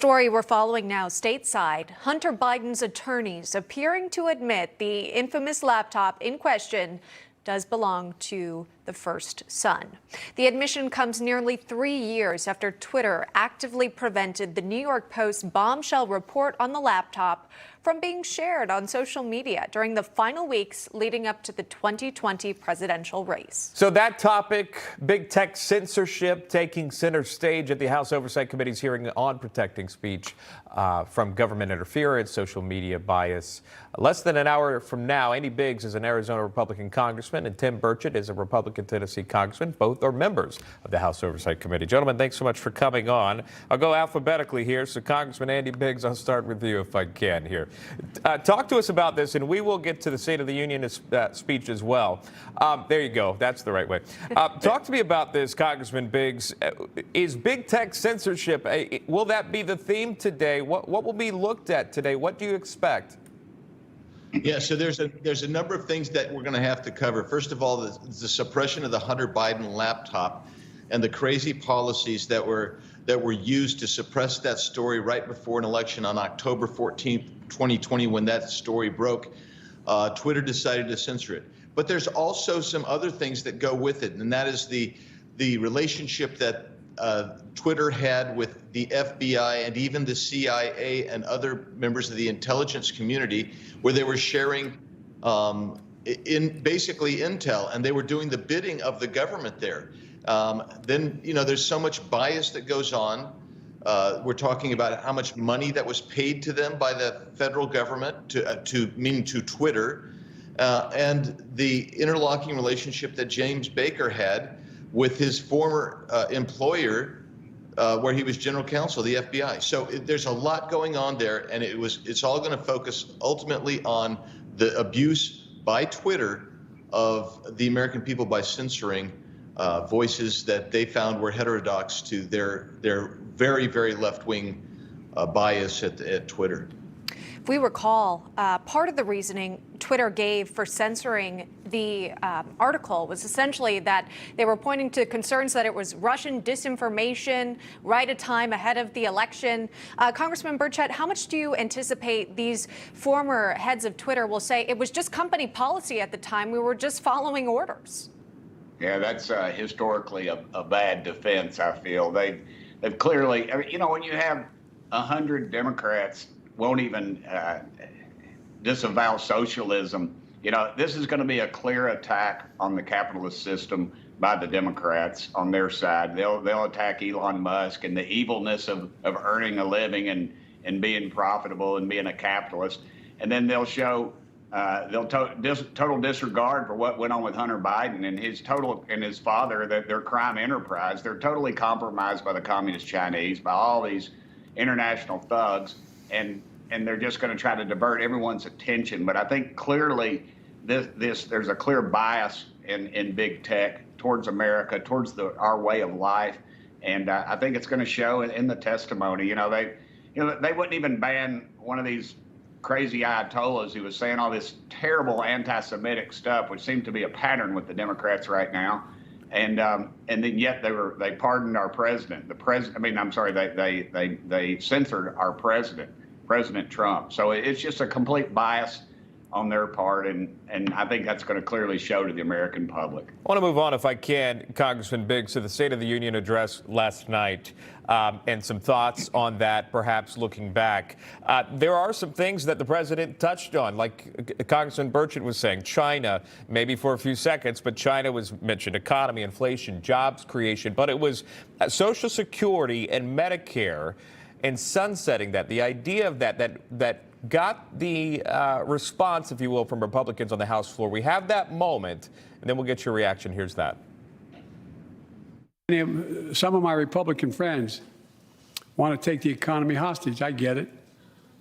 Story we're following now stateside. Hunter Biden's attorneys appearing to admit the infamous laptop in question does belong to the first son. The admission comes nearly 3 years after Twitter actively prevented the New York Post bombshell report on the laptop from being shared on social media during the final weeks leading up to the 2020 presidential race. So that topic, big tech censorship taking center stage at the House Oversight Committee's hearing on protecting speech from government interference, social media bias. Less than an hour from now, Andy Biggs is an Arizona Republican congressman and Tim Burchett is a Republican Tennessee congressman. Both are members of the House Oversight Committee. Gentlemen, thanks so much for coming on. I'll go alphabetically here. So Congressman Andy Biggs, I'll start with you if I can here. Talk to us about this, and we will get to the State of the Union speech as well. There you go. That's the right way. Talk to me about this, Congressman Biggs. Is big tech censorship, will that be the theme today? What will be looked at today? What do you expect? Yeah, so there's a number of things that we're going to have to cover. First of all, the suppression of the Hunter Biden laptop and the crazy policies that were used to suppress that story right before an election on October 14th, 2020, when that story broke. Twitter decided to censor it. But there's also some other things that go with it, and that is the relationship that Twitter had with the FBI and even the CIA and other members of the intelligence community, where they were sharing basically intel, and they were doing the bidding of the government there. Then, there's so much bias that goes on. We're talking about how much money that was paid to them by the federal government, to Twitter, and the interlocking relationship that James Baker had with his former employer, where he was general counsel, the FBI. So there's a lot going on there, and it's all going to focus ultimately on the abuse by Twitter of the American people by censoring voices that they found were heterodox to their very, very left-wing bias at Twitter. If we recall, part of the reasoning Twitter gave for censoring the article was essentially that they were pointing to concerns that it was Russian disinformation right a time ahead of the election. Congressman Burchett, how much do you anticipate these former heads of Twitter will say it was just company policy at the time, we were just following orders? Yeah, that's historically a bad defense, I feel. They've clearly, when you have 100 Democrats won't even disavow socialism, this is going to be a clear attack on the capitalist system by the Democrats on their side. They'll attack Elon Musk and the evilness of earning a living and being profitable and being a capitalist. And then they'll show total disregard for what went on with Hunter Biden and his father, their crime enterprise. They're totally compromised by the communist Chinese, by all these international thugs, and they're just going to try to divert everyone's attention. But I think clearly there's a clear bias in big tech towards America, towards our way of life, and I think it's going to show in the testimony. They wouldn't even ban one of these crazy Ayatollahs who was saying all this terrible anti-Semitic stuff, which seemed to be a pattern with the Democrats right now. And then yet they pardoned our president. They censored our president, President Trump. So it's just a complete bias on their part, and I think that's going to clearly show to the American public. I want to move on, if I can, Congressman Biggs, to the State of the Union address last night, and some thoughts on that, perhaps looking back. There are some things that the president touched on, like Congressman Burchett was saying, China, maybe for a few seconds, but China was mentioned, economy, inflation, jobs creation, but it was Social Security and Medicare and sunsetting that, the idea of that got the response, if you will, from Republicans on the House floor. We have that moment, and then we'll get your reaction. Here's that. Some of my Republican friends want to take the economy hostage. I get it,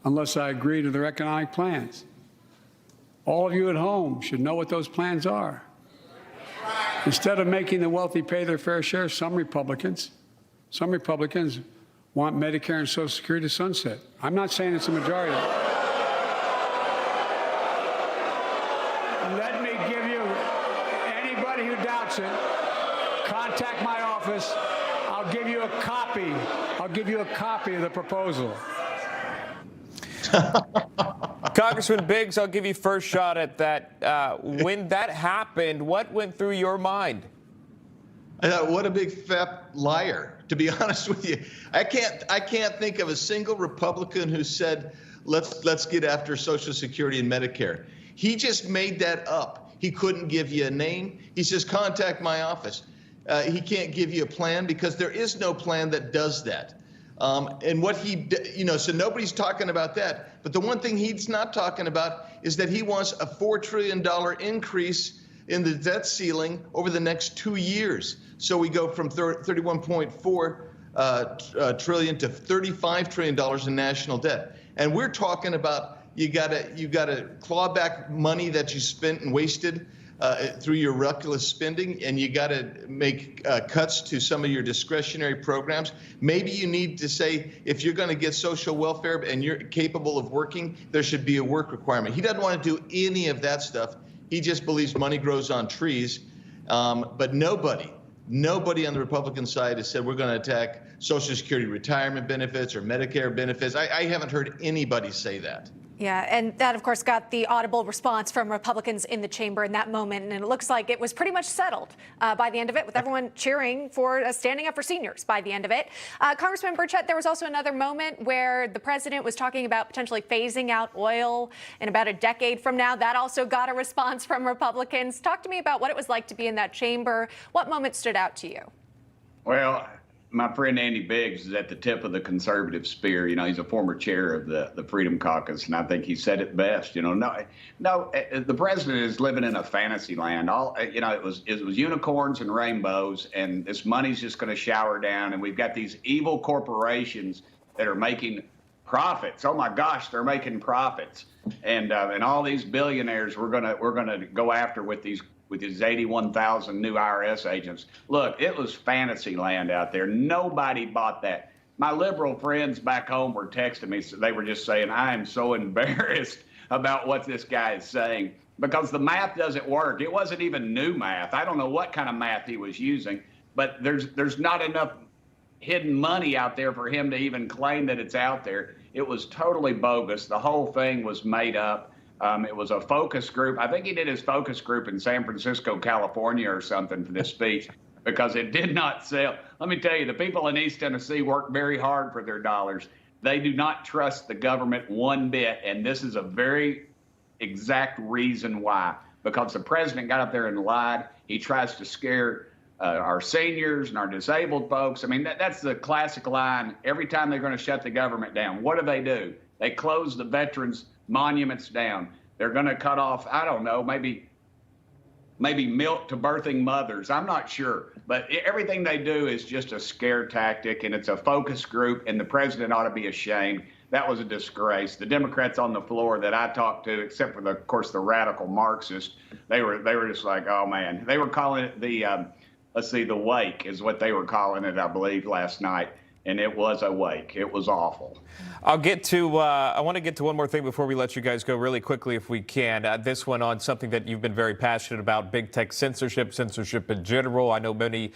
unless I agree to their economic plans. All of you at home should know what those plans are. Instead of making the wealthy pay their fair share, some Republicans want Medicare and Social Security to sunset. I'm not saying it's a majority. Let me give you, anybody who doubts it, contact my office. I'll give you a copy. I'll give you a copy of the proposal. Congressman Biggs, I'll give you first shot at that. When that happened, what went through your mind? I thought, what a big fat liar, to be honest with you. I can't think of a single Republican who said, let's get after Social Security and Medicare. He just made that up. He couldn't give you a name. He says, contact my office. He can't give you a plan because there is no plan that does that. And what so nobody's talking about that. But the one thing he's not talking about is that he wants a $4 trillion increase in the debt ceiling over the next 2 years. So we go from 31.4 trillion to $35 trillion in national debt. And we're talking about you gotta claw back money that you spent and wasted through your reckless spending, and you got to make cuts to some of your discretionary programs. Maybe you need to say, if you're going to get social welfare and you're capable of working, there should be a work requirement. He doesn't want to do any of that stuff. He just believes money grows on trees. But nobody on the Republican side has said we're going to attack Social Security retirement benefits or Medicare benefits. I haven't heard anybody say that. Yeah, and that, of course, got the audible response from Republicans in the chamber in that moment, and it looks like it was pretty much settled by the end of it, with everyone cheering for standing up for seniors by the end of it. Congressman Burchett, there was also another moment where the president was talking about potentially phasing out oil in about a decade from now. That also got a response from Republicans. Talk to me about what it was like to be in that chamber. What moment stood out to you? Well, my friend Andy Biggs is at the tip of the conservative spear. He's a former chair of the Freedom Caucus, and I think he said it best. No, the president is living in a fantasy land. It was unicorns and rainbows, and this money's just going to shower down. And we've got these evil corporations that are making profits. Oh my gosh, they're making profits, and all these billionaires we're gonna go after with these 81,000 new IRS agents. Look, it was fantasy land out there. Nobody bought that. My liberal friends back home were texting me. So they were just saying, I am so embarrassed about what this guy is saying, because the math doesn't work. It wasn't even new math. I don't know what kind of math he was using, but there's not enough hidden money out there for him to even claim that it's out there. It was totally bogus. The whole thing was made up. It was a focus group. I think he did his focus group in San Francisco, California or something for this speech, because it did not sell. Let me tell you, the people in East Tennessee work very hard for their dollars. They do not trust the government one bit, and this is a very exact reason why. Because the president got up there and lied. He tries to scare our seniors and our disabled folks. I mean, that's the classic line. Every time they're going to shut the government down, what do? They close the veterans' monuments down. They're going to cut off, I don't know, maybe milk to birthing mothers. I'm not sure. But everything they do is just a scare tactic, and it's a focus group, and the president ought to be ashamed. That was a disgrace. The Democrats on the floor that I talked to, except for, of course, the radical Marxists, they were just like, oh, man. They were calling it the wake is what they were calling it, I believe, last night. And it was a wake. It was awful. I want to get to one more thing before we let you guys go really quickly, if we can. This one on something that you've been very passionate about, big tech censorship in general. I know many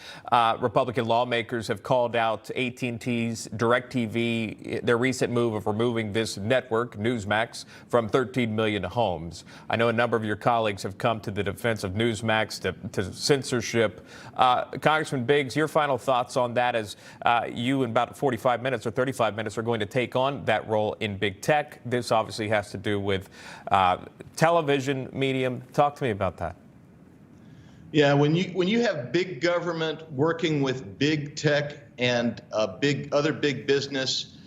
Republican lawmakers have called out AT&T's DirecTV, their recent move of removing this network, Newsmax, from 13 million homes. I know a number of your colleagues have come to the defense of Newsmax to censorship. Congressman Biggs, your final thoughts on that, as you in about 45 minutes or 35 minutes are going to take on that role in big tech. This obviously has to do with television medium. Talk to me about that. Yeah, when you have big government working with big tech and other big business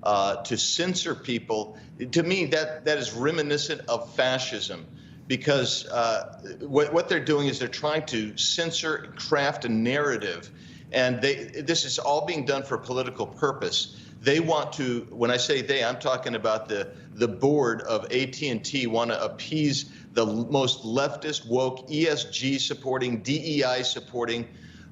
to censor people, to me that is reminiscent of fascism, because what they're doing is they're trying to censor and craft a narrative. And this is all being done for political purpose. They want to, when I say they, I'm talking about the board of AT&T want to appease the most leftist, woke, ESG supporting, DEI supporting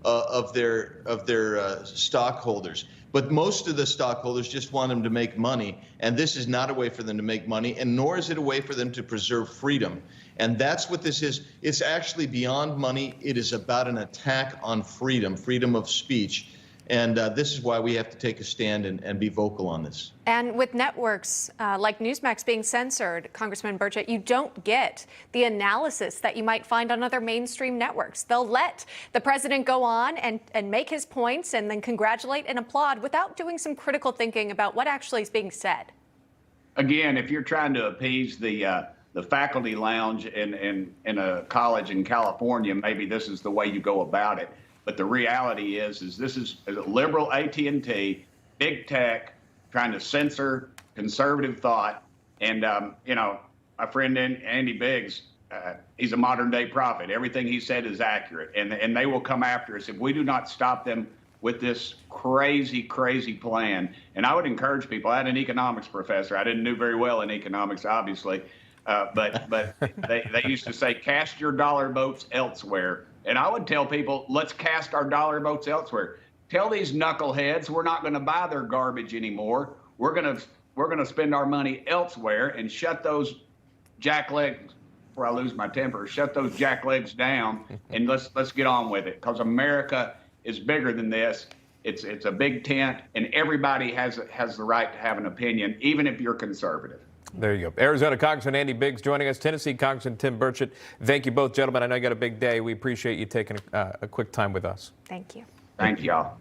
of their stockholders. But most of the stockholders just want them to make money, and this is not a way for them to make money, and nor is it a way for them to preserve freedom. And that's what this is. It's actually beyond money. It is about an attack on freedom of speech. And this is why we have to take a stand and be vocal on this. And with networks like Newsmax being censored, Congressman Burchett, you don't get the analysis that you might find on other mainstream networks. They'll let the president go on and make his points and then congratulate and applaud without doing some critical thinking about what actually is being said. Again, if you're trying to appease the faculty lounge in a college in California, maybe this is the way you go about it. But the reality is this is a liberal AT&T, big tech, trying to censor conservative thought. And, you know, my friend Andy Biggs, he's a modern day prophet. Everything he said is accurate. And they will come after us if we do not stop them with this crazy, crazy plan. And I would encourage people. I had an economics professor. I didn't do very well in economics, obviously. But they used to say, cast your dollar votes elsewhere. And I would tell people, let's cast our dollar votes elsewhere. Tell these knuckleheads we're not going to buy their garbage anymore. We're going to spend our money elsewhere and shut those jacklegs, before I lose my temper, shut those jacklegs down and let's get on with it. Because America is bigger than this. It's a big tent, and everybody has the right to have an opinion, even if you're conservative. There you go. Arizona Congressman Andy Biggs joining us. Tennessee Congressman Tim Burchett. Thank you both, gentlemen. I know you got a big day. We appreciate you taking a quick time with us. Thank you. Thank y'all.